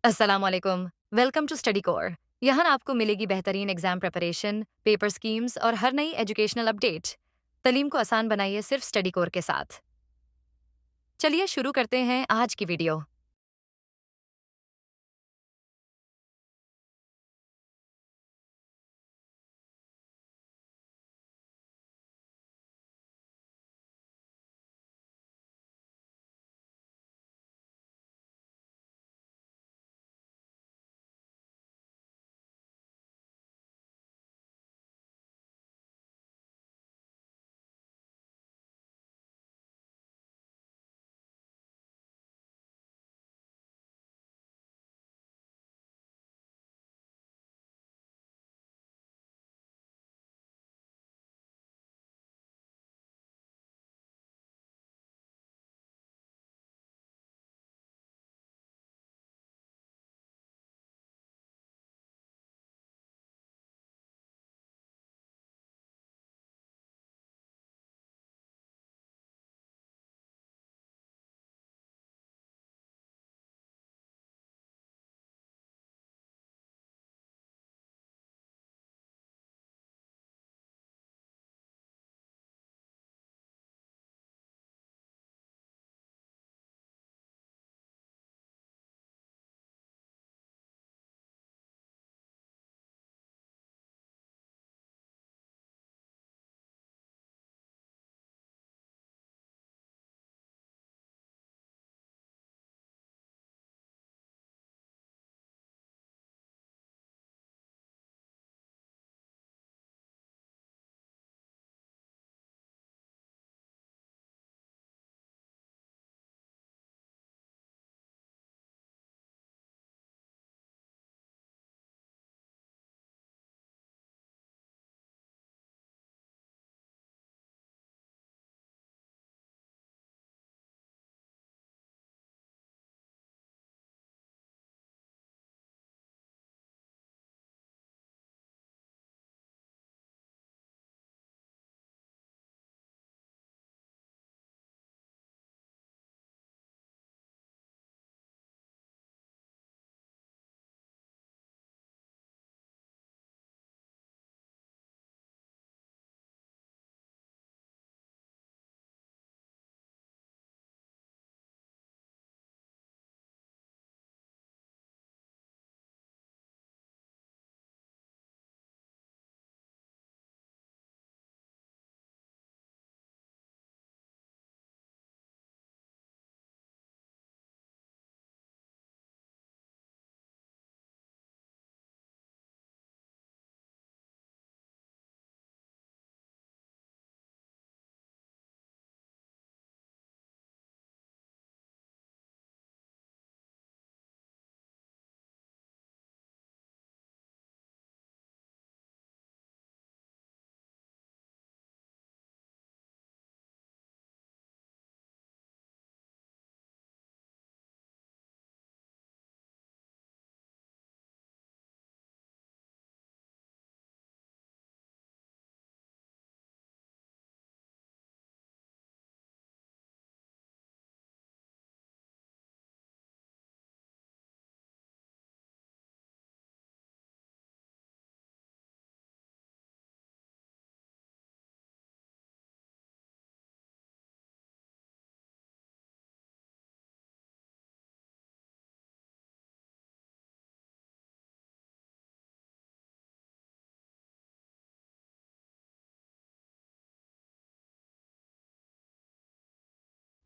अस्सलामुअलैकुम। Welcome to study core. यहाँ आपको मिलेगी बेहतरीन एग्जाम प्रिपरेशन, पेपर स्कीम्स और हर नई एजुकेशनल अपडेट। तालीम को आसान बनाइए सिर्फ स्टडी कोर के साथ। चलिए शुरू करते हैं आज की वीडियो।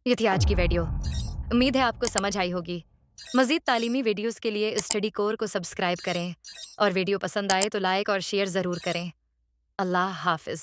ये थी आज की वीडियो। उम्मीद है आपको समझ आई होगी। मजीद तालीमी वीडियोस के लिए स्टडी कोर को सब्सक्राइब करें और वीडियो पसंद आए तो लाइक और शेयर ज़रूर करें। अल्लाह हाफिज़।